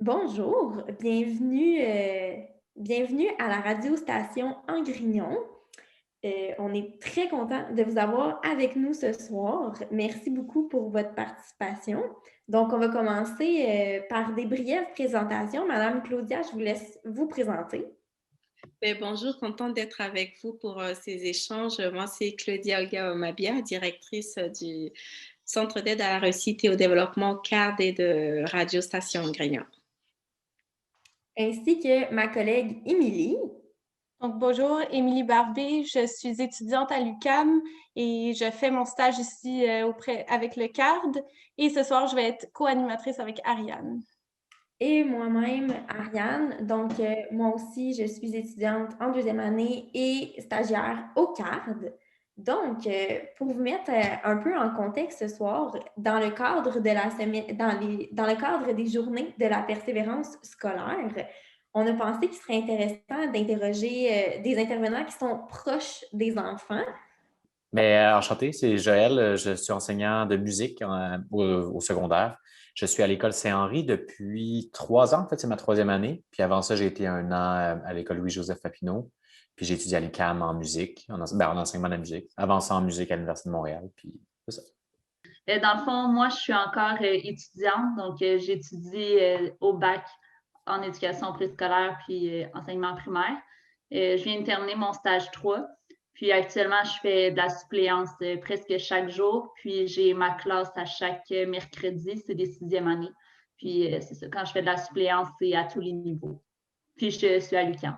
Bonjour, bienvenue à la radiostation Angrignon. On est très content de vous avoir avec nous ce soir. Merci beaucoup pour votre participation. Donc, on va commencer par des brèves présentations. Madame Claudia, je vous laisse vous présenter. Bonjour, contente d'être avec vous pour ces échanges. Moi, c'est Claudia Olga Omabia, directrice du Centre d'aide à la réussite et au développement CARD et de Radio Station Grignon. Ainsi que ma collègue Émilie. Donc, bonjour, Émilie Barbé, je suis étudiante à l'UQAM et je fais mon stage ici avec le CARD. Et ce soir, je vais être co-animatrice avec Ariane. Et moi-même, Ariane. Donc, moi aussi, je suis étudiante en deuxième année et stagiaire au CARD. Donc, pour vous mettre un peu en contexte ce soir, dans le cadre de la semaine, dans le cadre des journées de la persévérance scolaire, on a pensé qu'il serait intéressant d'interroger des intervenants qui sont proches des enfants. Enchanté, c'est Joël. Je suis enseignant de musique au secondaire. Je suis à l'école Saint-Henri depuis 3 ans. En fait, c'est ma troisième année. Puis avant ça, j'ai été un an à l'école Louis-Joseph Papineau. Puis j'ai étudié à l'UQAM en musique, en enseignement de la musique. Avant ça, en musique à l'Université de Montréal. Puis c'est ça. Dans le fond, moi, je suis encore étudiante, donc j'étudie au bac en éducation préscolaire puis enseignement primaire. Je viens de terminer mon stage 3. Puis actuellement, je fais de la suppléance presque chaque jour. Puis j'ai ma classe à chaque mercredi, c'est des sixièmes années. Puis c'est ça, quand je fais de la suppléance, c'est à tous les niveaux. Puis je suis à l'UQAM.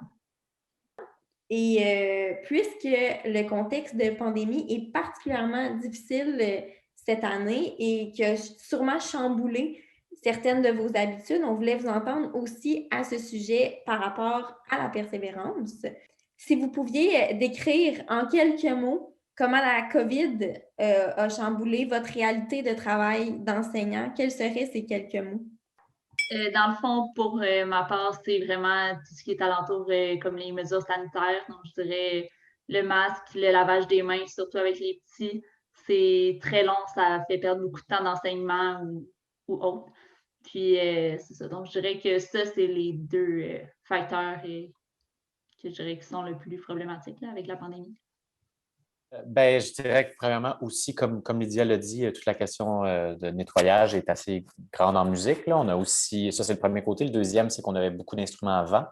Et puisque le contexte de pandémie est particulièrement difficile cette année et qui a sûrement chamboulé certaines de vos habitudes, on voulait vous entendre aussi à ce sujet par rapport à la persévérance. Si vous pouviez décrire en quelques mots comment la COVID a chamboulé votre réalité de travail d'enseignant, quels seraient ces quelques mots? Dans le fond, pour ma part, c'est vraiment tout ce qui est alentour, comme les mesures sanitaires. Donc, je dirais le masque, le lavage des mains, surtout avec les petits. C'est très long, ça fait perdre beaucoup de temps d'enseignement ou autre. Puis, c'est ça. Donc, je dirais que ça, c'est les deux facteurs que je dirais qui sont le plus problématiques là, avec la pandémie. Je dirais que premièrement aussi, comme Lydia l'a dit, toute la question de nettoyage est assez grande en musique. Là. On a aussi, ça c'est le premier côté. Le deuxième, c'est qu'on avait beaucoup d'instruments avant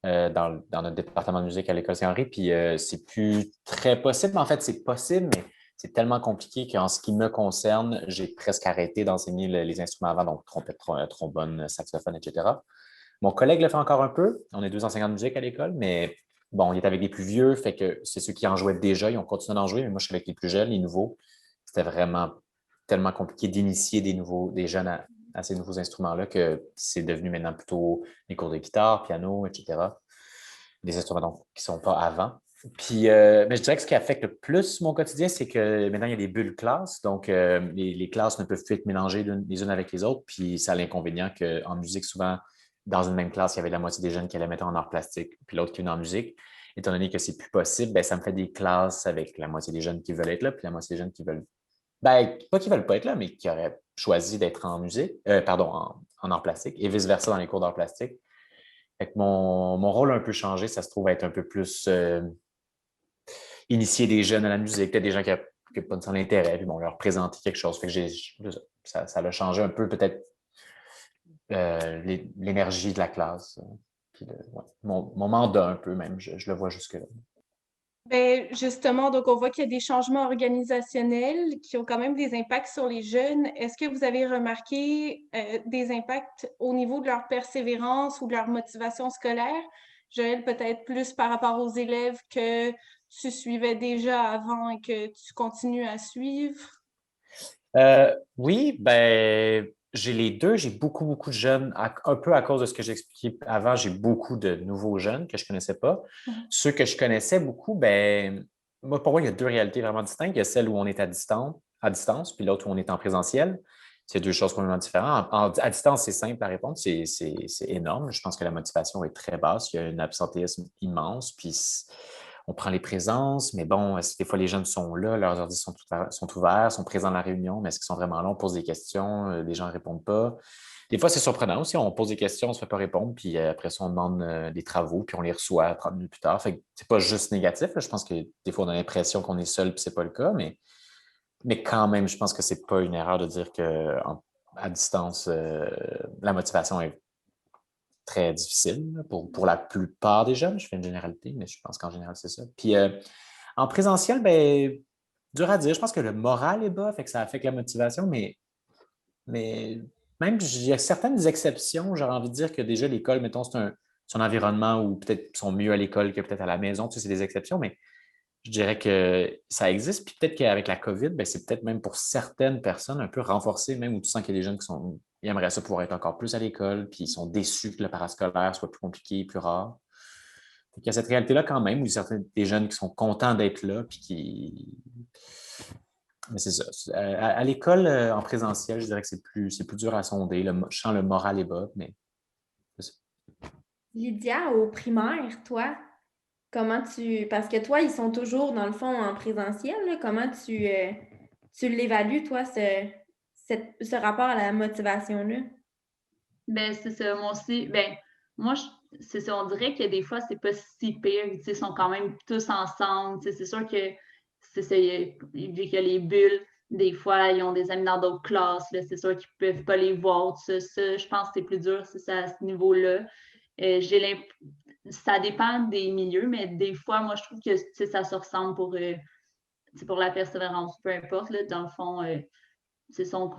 dans notre département de musique à l'École Saint-Henri, puis c'est plus très possible. En fait, c'est possible, mais c'est tellement compliqué qu'en ce qui me concerne, j'ai presque arrêté d'enseigner les instruments avant, donc trompette, trombone, saxophone, etc. Mon collègue le fait encore un peu. On est deux enseignants de musique à l'école, mais bon, il est avec les plus vieux, fait que c'est ceux qui en jouaient déjà, ils ont continué d'en jouer, mais moi, je suis avec les plus jeunes, les nouveaux. C'était vraiment tellement compliqué d'initier des jeunes à ces nouveaux instruments-là que c'est devenu maintenant plutôt les cours de guitare, piano, etc. Des instruments donc, qui ne sont pas avant. Puis, mais je dirais que ce qui affecte le plus mon quotidien, c'est que maintenant, il y a des bulles classes. Donc, les classes ne peuvent plus être mélangées les unes avec les autres. Puis, ça a l'inconvénient qu'en musique, souvent, dans une même classe, il y avait la moitié des jeunes qui allaient mettre en art plastique, puis l'autre qui venait en musique. Étant donné que c'est plus possible, ça me fait des classes avec la moitié des jeunes qui veulent être là, puis la moitié des jeunes qui veulent, pas qui veulent pas être là, mais qui auraient choisi d'être en musique, en art plastique, et vice-versa dans les cours d'art plastique. Fait que mon rôle a un peu changé, ça se trouve être un peu plus initier des jeunes à la musique, peut-être des gens qui n'ont pas de l'intérêt, puis bon, leur présenter quelque chose. Fait que ça a changé un peu peut-être l'énergie de la classe. Puis mon mandat un peu même, je le vois jusque-là. Ben, justement, donc on voit qu'il y a des changements organisationnels qui ont quand même des impacts sur les jeunes. Est-ce que vous avez remarqué des impacts au niveau de leur persévérance ou de leur motivation scolaire? Joël, peut-être plus par rapport aux élèves que tu suivais déjà avant et que tu continues à suivre? Oui, j'ai les deux. J'ai beaucoup, beaucoup de jeunes. Un peu à cause de ce que j'expliquais avant, j'ai beaucoup de nouveaux jeunes que je ne connaissais pas. Ceux que je connaissais beaucoup, pour moi, il y a deux réalités vraiment distinctes. Il y a celle où on est à distance, puis l'autre où on est en présentiel. C'est deux choses complètement différentes. À distance, c'est simple à répondre, c'est énorme. Je pense que la motivation est très basse. Il y a un absentéisme immense, puis on prend les présences, mais bon, des fois les jeunes sont là, leurs ordi sont ouverts, sont présents à la réunion, mais est-ce qu'ils sont vraiment là? On pose des questions, les gens ne répondent pas. Des fois, c'est surprenant aussi. On pose des questions, on ne se fait pas répondre, puis après ça, on demande des travaux, puis on les reçoit 30 minutes plus tard. Fait que c'est pas juste négatif, là. Je pense que des fois, on a l'impression qu'on est seul, puis c'est pas le cas, mais quand même, je pense que c'est pas une erreur de dire qu'à distance, la motivation est très difficile là, pour la plupart des jeunes. Je fais une généralité, mais je pense qu'en général, c'est ça. Puis en présentiel, ben, dur à dire. Je pense que le moral est bas, fait que ça affecte la motivation, mais même, il y a certaines exceptions. J'aurais envie de dire que déjà, l'école, mettons, c'est un environnement où peut-être ils sont mieux à l'école que peut-être à la maison. Tu sais, c'est des exceptions, mais je dirais que ça existe. Puis peut-être qu'avec la COVID, ben, c'est peut-être même pour certaines personnes un peu renforcé, même où tu sens qu'il y a des jeunes ils aimeraient ça pouvoir être encore plus à l'école, puis ils sont déçus que le parascolaire soit plus compliqué, plus rare. Il y a cette réalité-là quand même, où il y a certains des jeunes qui sont contents d'être là, puis qui. Mais c'est ça. À l'école, en présentiel, je dirais que c'est plus dur à sonder. Je sens le moral est bas, mais c'est ça. Lydia, au primaire, toi, comment tu... Parce que toi, ils sont toujours, dans le fond, en présentiel, là. Comment tu l'évalues, toi, ce rapport à la motivation-là? Ben, c'est ça, moi aussi. Ben, moi, c'est ça, on dirait que des fois, c'est pas si pire. Tu sais, ils sont quand même tous ensemble. Tu sais, c'est sûr que c'est ça, vu qu'il y a les bulles, des fois, ils ont des amis dans d'autres classes. Là, c'est sûr qu'ils peuvent pas les voir. Tout ça, ça, je pense que c'est plus dur, c'est ça, à ce niveau-là. Ça dépend des milieux, mais des fois, moi, je trouve que tu sais, ça se ressemble pour la persévérance, peu importe. Là, dans le fond,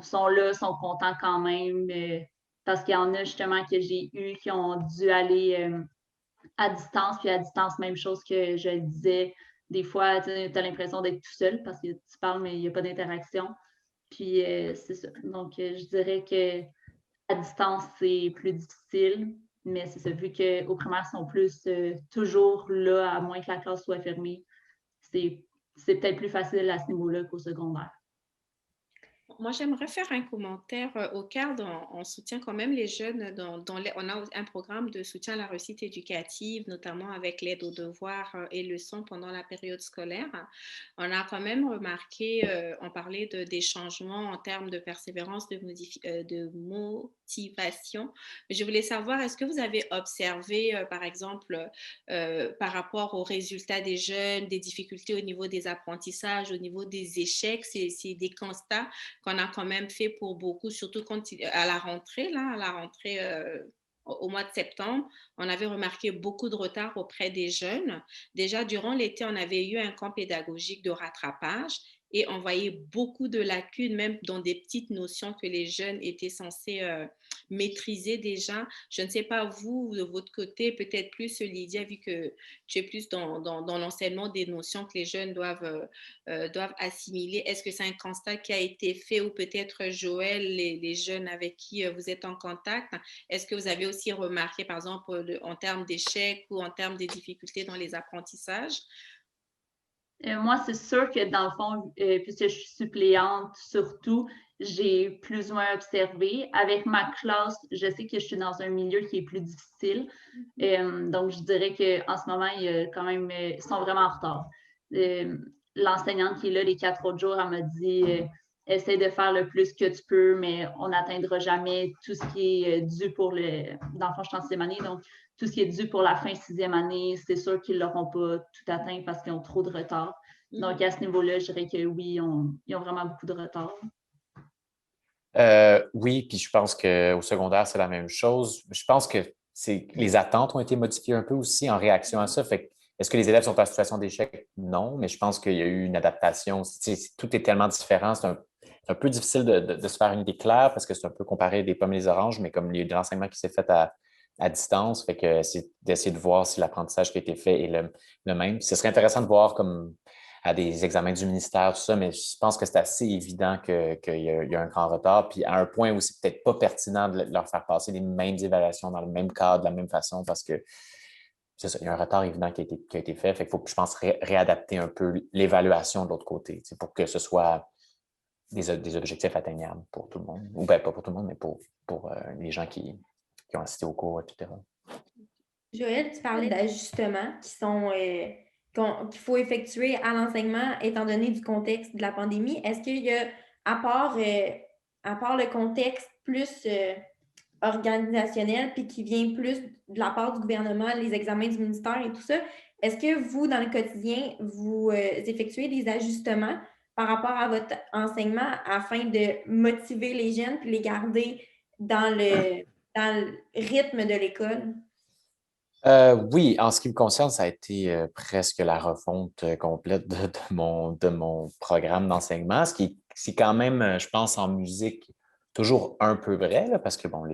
sont là, sont contents quand même. Parce qu'il y en a justement que j'ai eu qui ont dû aller à distance, puis à distance, même chose que je le disais. Des fois, tu as l'impression d'être tout seul parce que tu parles, mais il n'y a pas d'interaction. Puis c'est ça. Donc, je dirais que à distance, c'est plus difficile, mais c'est ça, vu qu'au primaire, ils sont plus toujours là, à moins que la classe soit fermée, c'est peut-être plus facile à ce niveau-là qu'au secondaire. Moi, j'aimerais faire un commentaire. Au CARD, on soutient quand même les jeunes. On a un programme de soutien à la réussite éducative, notamment avec l'aide aux devoirs et leçons pendant la période scolaire. On a quand même remarqué, on parlait des changements en termes de persévérance, de motivation. Je voulais savoir, est-ce que vous avez observé, par exemple, par rapport aux résultats des jeunes, des difficultés au niveau des apprentissages, au niveau des échecs, c'est des constats qu'on a quand même fait pour beaucoup, surtout à la rentrée, au mois de septembre, on avait remarqué beaucoup de retard auprès des jeunes. Déjà, durant l'été, on avait eu un camp pédagogique de rattrapage et on voyait beaucoup de lacunes, même dans des petites notions que les jeunes étaient censés maîtriser déjà. Je ne sais pas, vous, de votre côté, peut-être plus, Lydia, vu que tu es plus dans l'enseignement des notions que les jeunes doivent assimiler. Est-ce que c'est un constat qui a été fait ou peut-être, Joël, les jeunes avec qui vous êtes en contact, est-ce que vous avez aussi remarqué, par exemple, en termes d'échecs ou en termes de difficultés dans les apprentissages? Moi, c'est sûr que dans le fond, puisque je suis suppléante surtout, j'ai plus ou moins observé. Avec ma classe, je sais que je suis dans un milieu qui est plus difficile. Donc, je dirais qu'en ce moment, ils sont vraiment en retard. L'enseignante qui est là les 4 autres jours, elle m'a dit essaie de faire le plus que tu peux, mais on n'atteindra jamais tout ce qui est dû pour dans le fond, je suis en 6e année, donc tout ce qui est dû pour la fin 6e année, c'est sûr qu'ils ne l'auront pas tout atteint parce qu'ils ont trop de retard. Donc, à ce niveau-là, je dirais que oui, ils ont vraiment beaucoup de retard. Oui, puis je pense qu'au secondaire, c'est la même chose. Je pense que les attentes ont été modifiées un peu aussi en réaction à ça. Fait est-ce que les élèves sont en situation d'échec? Non, mais je pense qu'il y a eu une adaptation. Tout est tellement différent. C'est un peu difficile de se faire une idée claire parce que c'est un peu comparé des pommes et des oranges, mais comme il y a eu de l'enseignement qui s'est fait à distance, fait que c'est d'essayer de voir si l'apprentissage qui a été fait est le même. Ce serait intéressant de voir comme à des examens du ministère, tout ça, mais je pense que c'est assez évident qu'il y a un grand retard. Puis à un point où c'est peut-être pas pertinent de leur faire passer les mêmes évaluations dans le même cadre, de la même façon, parce que c'est ça, il y a un retard évident qui a été fait. Fait qu'il faut, je pense, réadapter un peu l'évaluation de l'autre côté, pour que ce soit des objectifs atteignables pour tout le monde. Ou bien pas pour tout le monde, mais pour les gens qui ont assisté au cours, etc. Joël, tu parlais d'ajustements qu'il faut effectuer à l'enseignement étant donné du contexte de la pandémie. Est-ce qu'il y a, à part le contexte plus organisationnel puis qui vient plus de la part du gouvernement, les examens du ministère et tout ça. Est-ce que vous, dans le quotidien, vous effectuez des ajustements par rapport à votre enseignement afin de motiver les jeunes puis les garder dans le rythme de l'école? Oui, en ce qui me concerne, ça a été presque la refonte complète de mon programme d'enseignement, c'est quand même, je pense, en musique, toujours un peu vrai, là, parce que bon,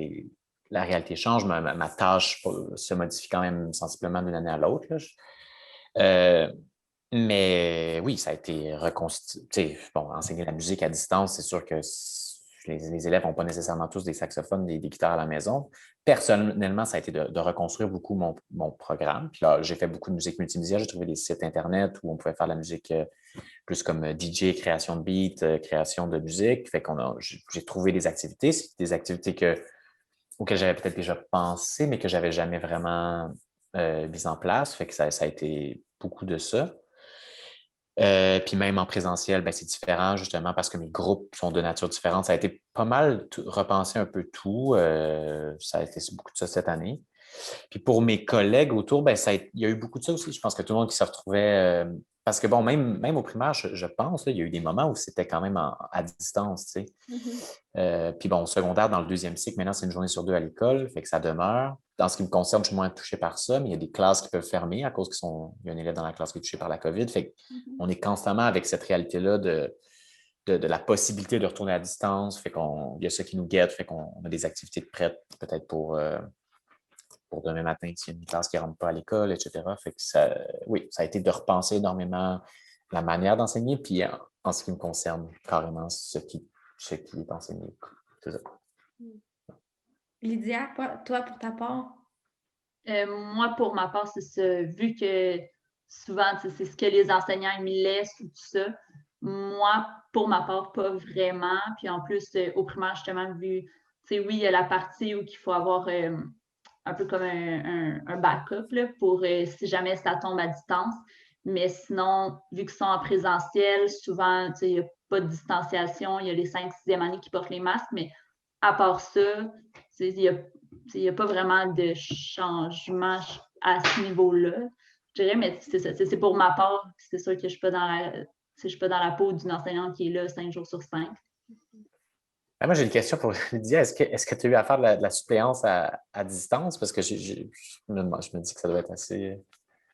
la réalité change, ma tâche se modifie quand même sensiblement d'une année à l'autre. Là. Mais oui, ça a été reconstitué. Bon, enseigner la musique à distance, c'est sûr que les élèves n'ont pas nécessairement tous des saxophones, des guitares à la maison. Personnellement, ça a été de reconstruire beaucoup mon programme. Puis là, j'ai fait beaucoup de musique multimédia. J'ai trouvé des sites Internet où on pouvait faire de la musique plus comme DJ, création de beats, création de musique. Fait j'ai trouvé des activités. C'est des activités auxquelles j'avais peut-être déjà pensé, mais que j'avais jamais vraiment mises en place. Fait que ça a été beaucoup de ça. Puis même en présentiel, ben, c'est différent justement parce que mes groupes sont de nature différente. Ça a été pas mal repenser un peu tout. Ça a été beaucoup de ça cette année. Puis pour mes collègues autour, ben, il y a eu beaucoup de ça aussi. Je pense que tout le monde qui se retrouvait. Parce que bon, même au primaire, je pense, là, il y a eu des moments où c'était quand même à distance, tu sais. Puis bon, au secondaire, dans le deuxième cycle, maintenant, c'est une journée sur 2 à l'école, fait que ça demeure. Dans ce qui me concerne, je suis moins touché par ça, mais il y a des classes qui peuvent fermer à cause il y a un élève dans la classe qui est touché par la COVID. Fait qu'on est constamment avec cette réalité-là de la possibilité de retourner à distance. Fait il y a ça qui nous guette, fait qu'on a des activités de prêtes peut-être pour demain matin s'il y a une classe qui ne rentre pas à l'école, etc. Fait que oui, ça a été de repenser énormément la manière d'enseigner, puis en ce qui me concerne, carrément ce qui est enseigné. C'est ça. Lydia, toi, pour ta part? Moi, pour ma part, c'est ça. Vu que souvent, c'est ce que les enseignants me laissent ou tout ça. Moi, pour ma part, pas vraiment. Puis en plus, au primaire, justement, oui, il y a la partie où il faut avoir un peu comme un backup là, pour si jamais ça tombe à distance. Mais sinon, vu qu'ils sont en présentiel, souvent, il n'y a pas de distanciation. Il y a les 5e, 6e années qui portent les masques, mais à part ça, il n'y a pas vraiment de changement à ce niveau-là. Je dirais, mais c'est pour ma part, c'est sûr que je ne suis pas dans la peau d'une enseignante qui est là 5 jours sur 5. Moi, j'ai une question pour Lydia. Est-ce que tu as eu à faire de la suppléance à distance? Parce que je me dis que ça doit être assez.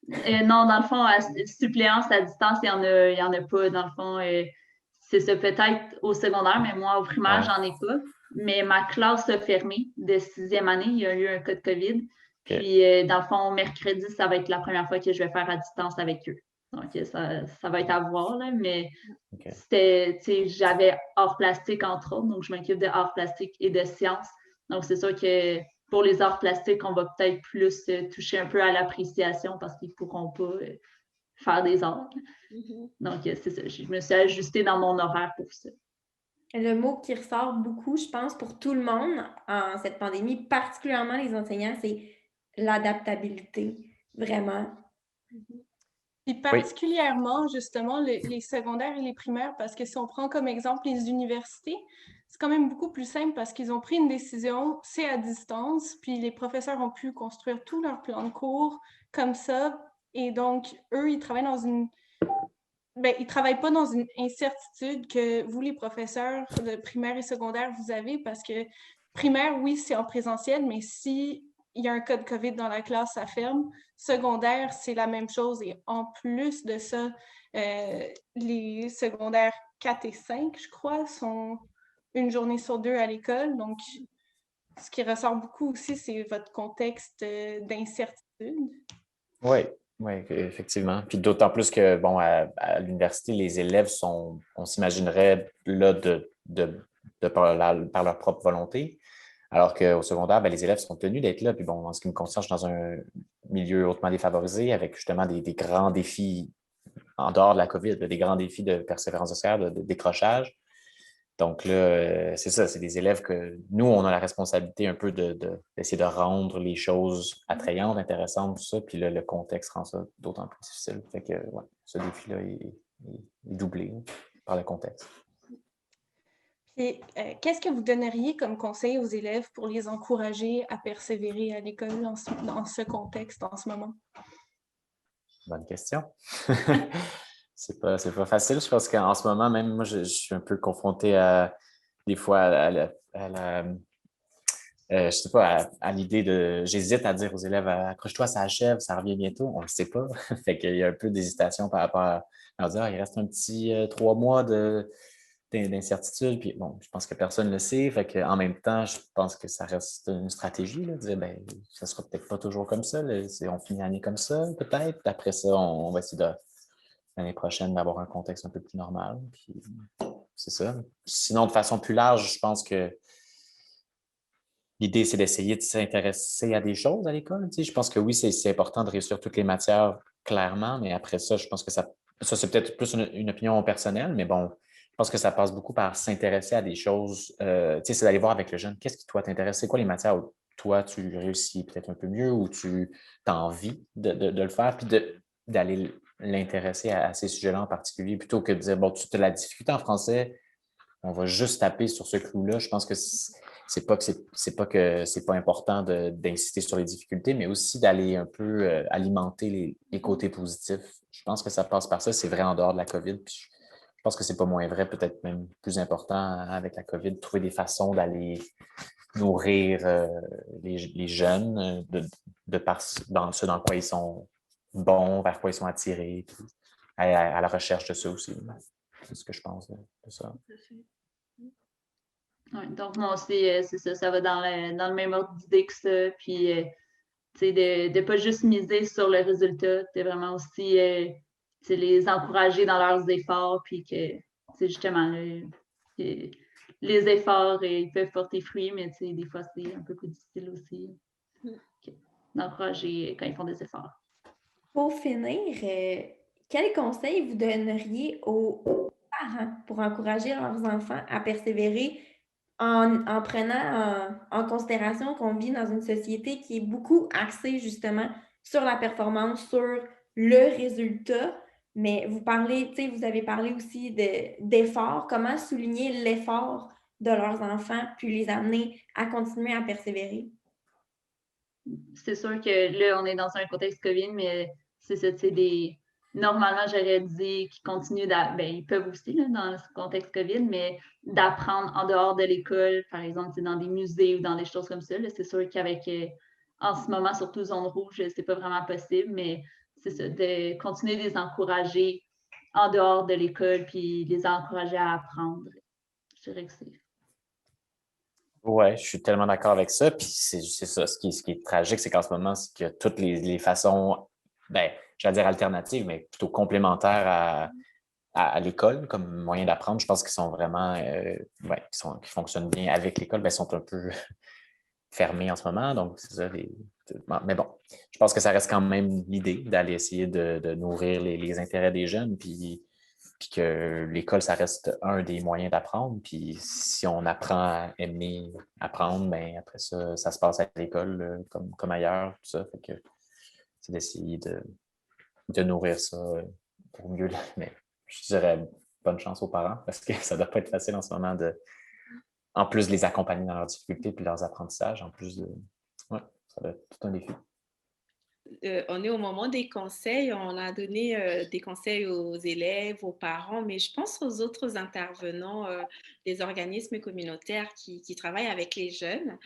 Non, dans le fond, suppléance à distance, il y en a pas. Dans le fond, c'est ça peut-être au secondaire, mais moi, au primaire, j'en ai pas. Mais ma classe a fermé de 6e année. Il y a eu un cas de COVID. Puis, dans le fond, mercredi, ça va être la première fois que je vais faire à distance avec eux. Donc, ça va être à voir, là, mais j'avais art plastique, entre autres. Donc, je m'occupe de art plastique et de sciences. Donc, c'est sûr que pour les arts plastiques, on va peut-être plus toucher un peu à l'appréciation parce qu'ils ne pourront pas faire des arts. Donc, c'est ça. Je me suis ajustée dans mon horaire pour ça. Le mot qui ressort beaucoup, je pense, pour tout le monde en cette pandémie, particulièrement les enseignants, c'est l'adaptabilité, vraiment. Puis particulièrement, justement, les secondaires et les primaires, parce que si on prend comme exemple les universités, c'est quand même beaucoup plus simple parce qu'ils ont pris une décision, c'est à distance, puis les professeurs ont pu construire tout leur plan de cours comme ça. Et donc, eux, ils travaillent ils travaillent pas dans une incertitude que vous, les professeurs de primaire et secondaire, vous avez, parce que primaire, oui, c'est en présentiel, mais si il y a un cas de COVID dans la classe, ça ferme. Secondaire, c'est la même chose. Et en plus de ça, les secondaires 4 et 5, je crois, sont une journée sur 2 à l'école. Donc, ce qui ressort beaucoup aussi, c'est votre contexte d'incertitude. Oui, effectivement. Puis d'autant plus que, bon, à l'université, les élèves on s'imaginerait là par leur propre volonté. Alors qu'au secondaire, ben, les élèves sont tenus d'être là. Puis bon, en ce qui me concerne, je suis dans un milieu hautement défavorisé avec justement des grands défis en dehors de la COVID, des grands défis de persévérance sociale, de décrochage. Donc là, c'est ça, c'est des élèves que nous, on a la responsabilité un peu d'essayer de rendre les choses attrayantes, intéressantes, tout ça. Puis là, le contexte rend ça d'autant plus difficile. Fait que ce défi-là est doublé par le contexte. Et qu'est-ce que vous donneriez comme conseil aux élèves pour les encourager à persévérer à l'école dans ce contexte en ce moment? Bonne question. C'est pas facile. Je pense qu'en ce moment, même moi, je suis un peu confronté des fois je sais pas, à l'idée j'hésite à dire aux élèves, accroche-toi, ça achève, ça revient bientôt. On ne le sait pas. Fait qu'il y a un peu d'hésitation par rapport à leur dire, il reste un petit 3 mois d'incertitude. Puis bon, je pense que personne ne le sait. Fait qu'en même temps, je pense que ça reste une stratégie, là, de dire, ben, ça sera peut-être pas toujours comme ça. Là. On finit l'année comme ça, peut-être. Après ça, on va essayer l'année prochaine d'avoir un contexte un peu plus normal. Puis c'est ça. Sinon, de façon plus large, je pense que l'idée, c'est d'essayer de s'intéresser à des choses à l'école. Tu sais. Je pense que oui, c'est important de réussir toutes les matières clairement, mais après ça, je pense que ça c'est peut-être plus une opinion personnelle, mais bon, je pense que ça passe beaucoup par s'intéresser à des choses. Tu sais, c'est d'aller voir avec le jeune, qu'est-ce qui, toi, t'intéresse? C'est quoi les matières où toi, tu réussis peut-être un peu mieux ou tu as envie de le faire, puis d'aller l'intéresser à ces sujets-là en particulier, plutôt que de dire, bon, tu as la difficulté en français, on va juste taper sur ce clou-là. Je pense que c'est pas que c'est pas important d'insister sur les difficultés, mais aussi d'aller un peu alimenter les côtés positifs. Je pense que ça passe par ça. C'est vrai en dehors de la COVID. Puis je pense que c'est pas moins vrai, peut-être même plus important avec la COVID, de trouver des façons d'aller nourrir les jeunes dans ce dans quoi ils sont bons, vers quoi ils sont attirés, puis à la recherche de ça aussi. C'est ce que je pense de ça. Ouais, donc, moi aussi, c'est ça, ça va dans le même ordre d'idée que ça. Puis, de ne pas juste miser sur le résultat, de vraiment aussi les encourager dans leurs efforts, puis que, justement, les efforts, ils peuvent porter fruit, mais des fois, c'est un peu plus difficile aussi d'encourager quand ils font des efforts. Pour finir, quel conseil vous donneriez aux parents pour encourager leurs enfants à persévérer en prenant en considération qu'on vit dans une société qui est beaucoup axée justement sur la performance, sur le résultat, mais vous avez parlé aussi d'efforts, comment souligner l'effort de leurs enfants puis les amener à continuer à persévérer? C'est sûr que là, on est dans un contexte COVID, mais c'est ça, normalement, j'aurais dit qu'ils continuent ils peuvent aussi, là, dans ce contexte COVID, mais d'apprendre en dehors de l'école, par exemple, dans des musées ou dans des choses comme ça. Là, c'est sûr qu'avec, en ce moment, surtout zone rouge, c'est pas vraiment possible, mais c'est ça, de continuer de les encourager en dehors de l'école, puis les encourager à apprendre. Je dirais que c'est... Oui, je suis tellement d'accord avec ça. Puis c'est ça, ce qui est tragique, c'est qu'en ce moment, c'est que toutes les façons, j'allais dire alternatives, mais plutôt complémentaires à l'école comme moyen d'apprendre, je pense qu'ils sont vraiment, qui fonctionnent bien avec l'école, sont un peu fermés en ce moment. Donc, c'est ça. Mais bon, je pense que ça reste quand même l'idée d'aller essayer de nourrir les intérêts des jeunes, puis que l'école, ça reste un des moyens d'apprendre. Puis si on apprend à aimer apprendre, ben après ça, ça se passe à l'école comme ailleurs. Tout ça. Fait que c'est d'essayer de nourrir ça pour mieux. Mais je dirais bonne chance aux parents parce que ça ne doit pas être facile en ce moment en plus de les accompagner dans leurs difficultés puis leurs apprentissages, en plus de. Ouais, ça doit être tout un défi. On est au moment des conseils. On a donné des conseils aux élèves, aux parents, mais je pense aux autres intervenants des organismes communautaires qui travaillent avec les jeunes,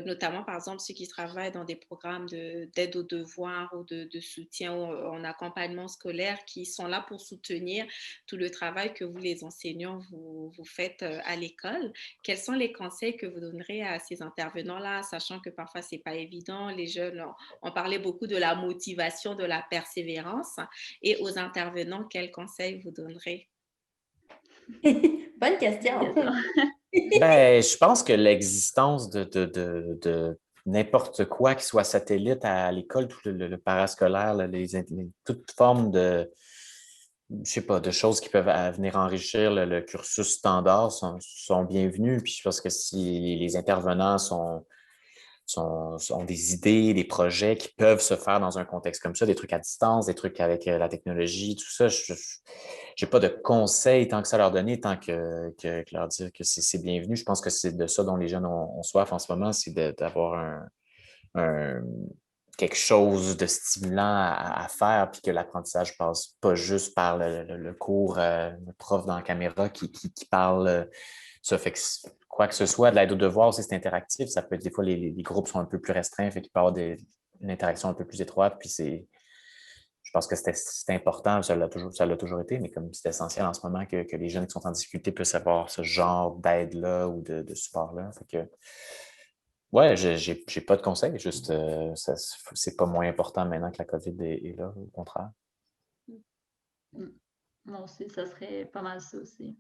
notamment par exemple ceux qui travaillent dans des programmes d'aide aux devoirs ou de soutien en accompagnement scolaire, qui sont là pour soutenir tout le travail que vous, les enseignants, vous faites à l'école. Quels sont les conseils que vous donnerez à ces intervenants-là, sachant que parfois c'est pas évident, les jeunes, on parlait beaucoup de la motivation, de la persévérance. Et aux intervenants, quels conseils vous donnerez? Bonne question. Je pense que l'existence de n'importe quoi qui soit satellite à l'école, tout le parascolaire, toute forme de, je sais pas, de choses qui peuvent venir enrichir le cursus standard sont bienvenus. Puis je pense que si les intervenants sont ont des idées, des projets qui peuvent se faire dans un contexte comme ça, des trucs à distance, des trucs avec la technologie, tout ça. Je n'ai pas de conseils tant que ça à leur donner, tant que leur dire que c'est bienvenu. Je pense que c'est de ça dont les jeunes ont soif en ce moment, c'est d'avoir quelque chose de stimulant à faire, puis que l'apprentissage passe pas juste par le cours, le prof dans la caméra qui parle. Ça fait que quoi que ce soit, de l'aide aux devoirs aussi, c'est interactif. Ça peut être des fois, les groupes sont un peu plus restreints, fait qu'il peut y avoir une interaction un peu plus étroite. Puis je pense que c'est important, ça l'a toujours été, mais comme c'est essentiel en ce moment que les jeunes qui sont en difficulté puissent avoir ce genre d'aide-là ou de support-là. Fait que, ouais, j'ai pas de conseils, juste c'est pas moins important maintenant que la COVID est là, au contraire. Moi aussi, ça serait pas mal ça aussi.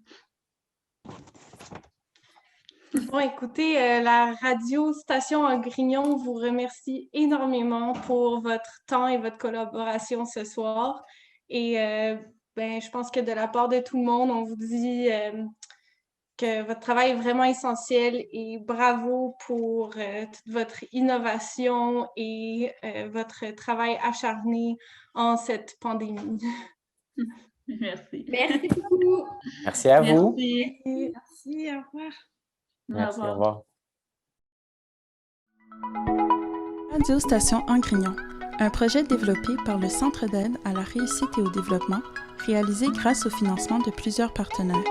Bon, écoutez, la radio Station Grignon vous remercie énormément pour votre temps et votre collaboration ce soir. Et je pense que de la part de tout le monde, on vous dit que votre travail est vraiment essentiel et bravo pour toute votre innovation et votre travail acharné en cette pandémie. Merci. Merci beaucoup. Merci à vous. Merci. Merci, au revoir. Merci, au revoir. Radio Station Angrignon, un projet développé par le Centre d'aide à la réussite et au développement, réalisé grâce au financement de plusieurs partenaires.